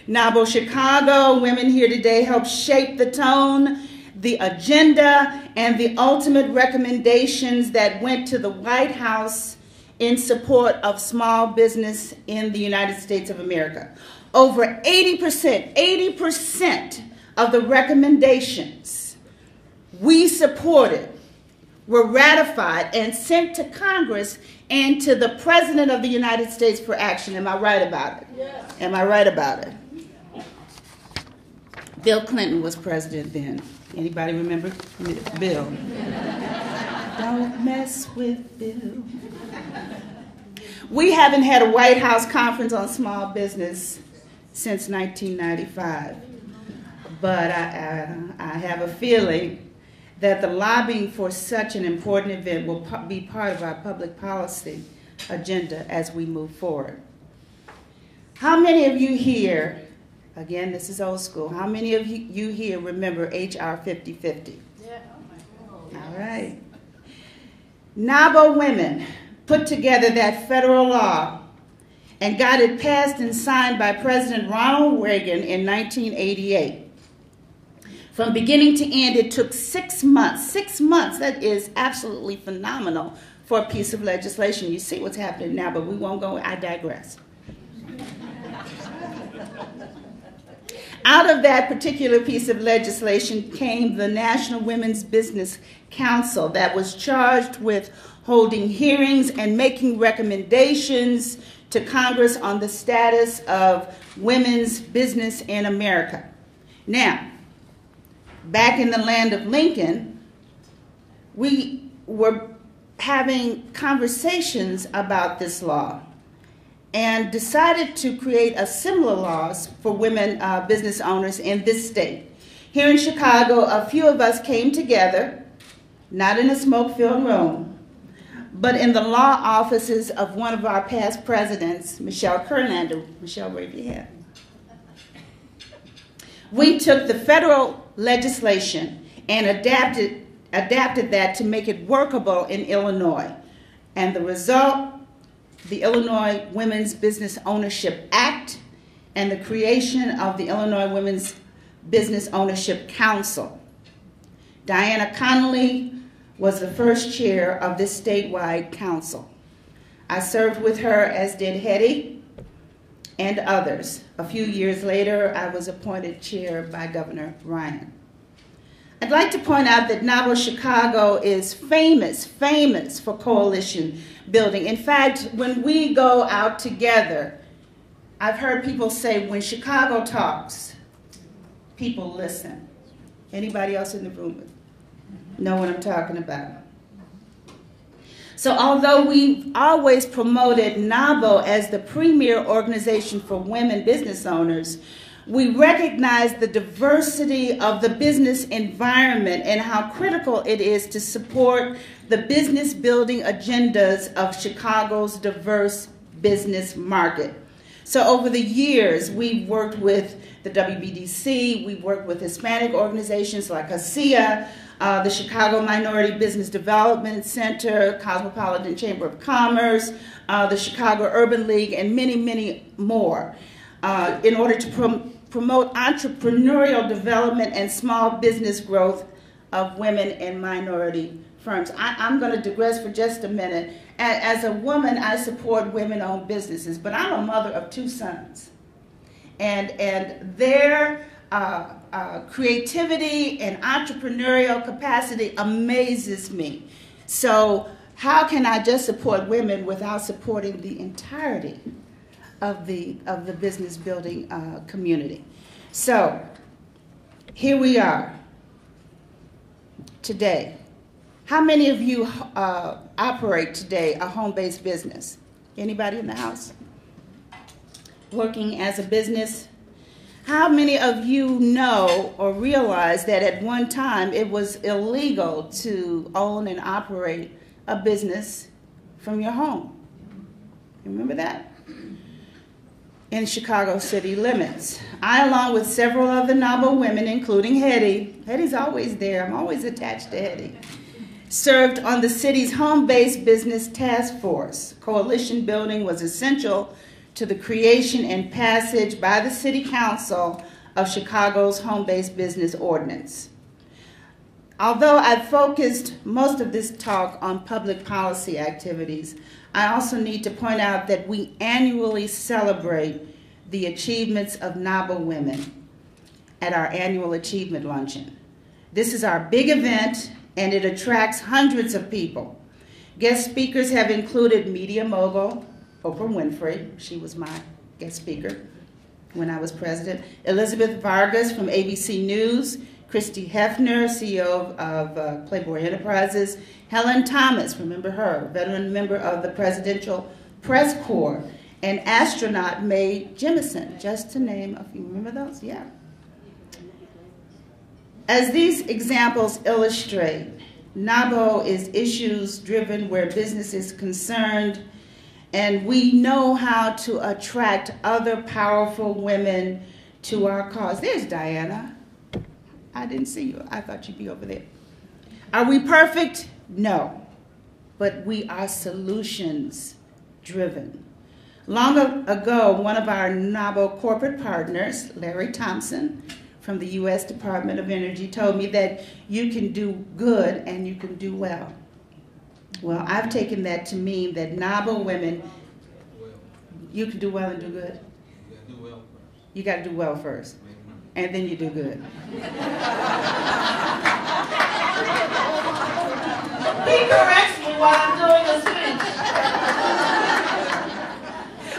NAWBO Chicago, Women Here Today, helped shape the tone, the agenda, and the ultimate recommendations that went to the White House in support of small business in the United States of America. Over 80% of the recommendations we supported were ratified and sent to Congress and to the President of the United States for action. Am I right about it? Yes. Am I right about it? Bill Clinton was president then. Anybody remember Bill? Don't mess with Bill. We haven't had a White House conference on small business since 1995. But I have a feeling that the lobbying for such an important event will be part of our public policy agenda as we move forward. How many of you here, again, this is old school, how many of you here remember HR 5050? Yeah. All right. NAWBO women put together that federal law and got it passed and signed by President Ronald Reagan in 1988. From beginning to end, it took 6 months. 6 months, that is absolutely phenomenal for a piece of legislation. You see what's happening now, but we won't go, I digress. Out of that particular piece of legislation came the National Women's Business Council that was charged with holding hearings and making recommendations to Congress on the status of women's business in America. Now, back in the land of Lincoln, we were having conversations about this law and decided to create a similar laws for women business owners in this state. Here in Chicago, a few of us came together, not in a smoke-filled room, but in the law offices of one of our past presidents, Michelle Kurlander. Michelle, wave your hand. We took the federal legislation and adapted that to make it workable in Illinois. And the result, the Illinois Women's Business Ownership Act and the creation of the Illinois Women's Business Ownership Council. Diana Connolly was the first chair of this statewide council. I served with her, as did Hetty and others. A few years later, I was appointed chair by Governor Ryan. I'd like to point out that NAWBO Chicago is famous for coalition building. In fact, when we go out together, I've heard people say, when Chicago talks, people listen. Anybody else in the room know what I'm talking about? So although we've always promoted NAWBO as the premier organization for women business owners, we recognize the diversity of the business environment and how critical it is to support the business building agendas of Chicago's diverse business market. So over the years, we've worked with the WBDC, we've worked with Hispanic organizations like ASEA, the Chicago Minority Business Development Center, Cosmopolitan Chamber of Commerce, the Chicago Urban League, and many, many more, in order to promote entrepreneurial development and small business growth of women and minority firms. I'm going to digress for just a minute. As a woman, I support women-owned businesses, but I'm a mother of 2 sons. And their creativity and entrepreneurial capacity amazes me. So how can I just support women without supporting the entirety of the business building community? So here we are today. How many of you operate today a home-based business? Anybody in the house working as a business? How many of you know or realize that at one time it was illegal to own and operate a business from your home? You remember that? In Chicago city limits. I, along with several other NAWBO women, including Hetty's always there, I'm always attached to Hetty, served on the city's home-based business task force. Coalition building was essential to the creation and passage by the City Council of Chicago's Home-Based Business Ordinance. Although I've focused most of this talk on public policy activities, I also need to point out that we annually celebrate the achievements of NAWBO women at our annual Achievement Luncheon. This is our big event, and it attracts hundreds of people. Guest speakers have included media mogul Oprah Winfrey. She was my guest speaker when I was president. Elizabeth Vargas from ABC News, Christy Hefner, CEO of Playboy Enterprises, Helen Thomas, remember her, veteran member of the Presidential Press Corps, and astronaut Mae Jemison, just to name a few. Remember those? Yeah. As these examples illustrate, NAWBO is issues driven where business is concerned, and we know how to attract other powerful women to our cause. There's Diana. I didn't see you. I thought you'd be over there. Are we perfect? No. But we are solutions driven. Long ago, one of our NAWBO corporate partners, Larry Thompson, from the U.S. Department of Energy, told me that you can do good and you can do well. Well, I've taken that to mean that NAWBO women, you can do well and do good. You got to do well first, and then you do good. He corrects me while I'm doing a speech.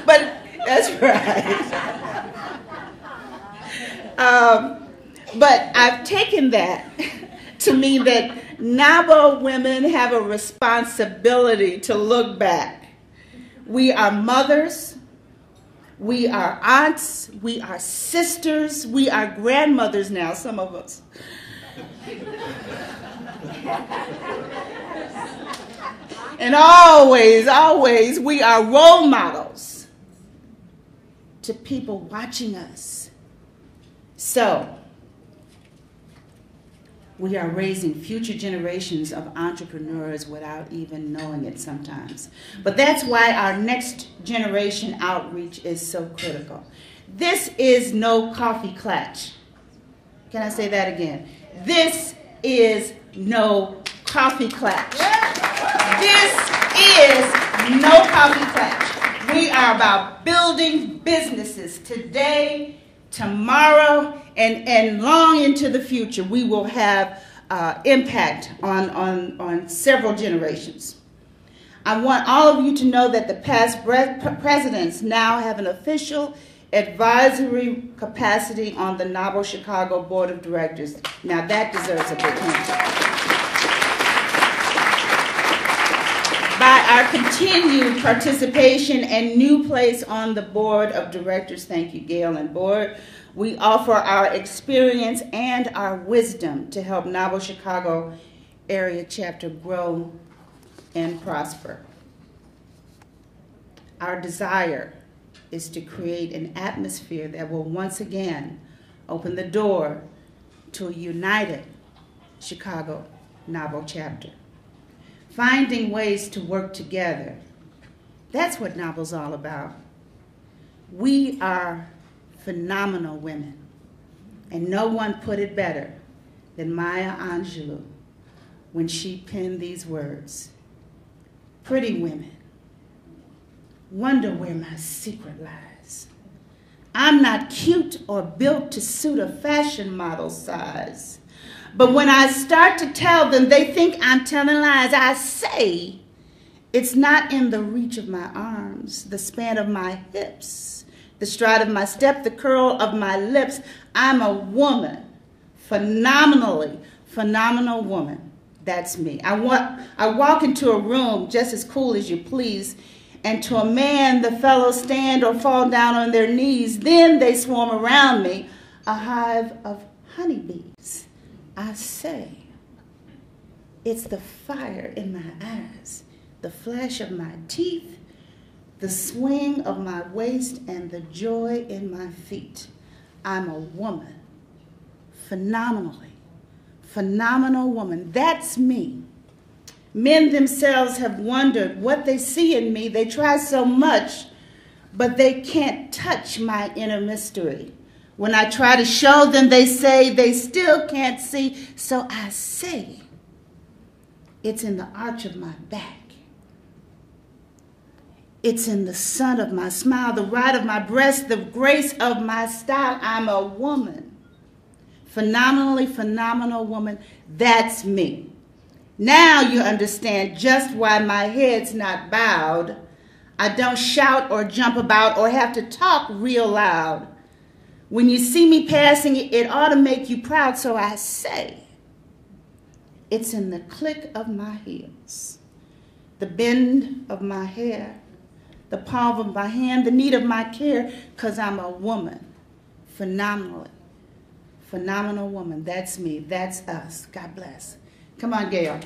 But that's right. But I've taken that to mean that NAWBO women have a responsibility to look back. We are mothers, we are aunts, we are sisters, we are grandmothers now, some of us. And always, always, we are role models to people watching us. So, we are raising future generations of entrepreneurs without even knowing it sometimes. But that's why our next generation outreach is so critical. This is no coffee klatch. Can I say that again? This is no coffee klatch. This is no coffee klatch. We are about building businesses today, tomorrow, and long into the future. We will have impact on several generations. I want all of you to know that the past presidents now have an official advisory capacity on the NAWBO Chicago Board of Directors. Now that deserves a big hand. By our continued participation and new place on the Board of Directors, thank you, Gail and Board, we offer our experience and our wisdom to help NAWBO Chicago area chapter grow and prosper. Our desire is to create an atmosphere that will once again open the door to a united Chicago NAWBO chapter. Finding ways to work together, that's what NAWBO's all about. We are phenomenal women, and no one put it better than Maya Angelou when she penned these words. Pretty women, wonder where my secret lies. I'm not cute or built to suit a fashion model size. But when I start to tell them, they think I'm telling lies. I say, it's not in the reach of my arms, the span of my hips, the stride of my step, the curl of my lips. I'm a woman, phenomenal woman. That's me. I walk into a room just as cool as you please, and to a man, the fellows stand or fall down on their knees. Then they swarm around me, a hive of honeybees. I say, it's the fire in my eyes, the flash of my teeth, the swing of my waist, and the joy in my feet. I'm a woman, phenomenal woman. That's me. Men themselves have wondered what they see in me. They try so much, but they can't touch my inner mystery. When I try to show them, they say they still can't see. So I say, it's in the arch of my back. It's in the sun of my smile, the ride of my breast, the grace of my style. I'm a woman. Phenomenally phenomenal woman. That's me. Now you understand just why my head's not bowed. I don't shout or jump about or have to talk real loud. When you see me passing, it ought to make you proud, so I say, it's in the click of my heels, the bend of my hair, the palm of my hand, the need of my care, because I'm a woman, phenomenal woman. That's me, that's us. God bless. Come on, Gail.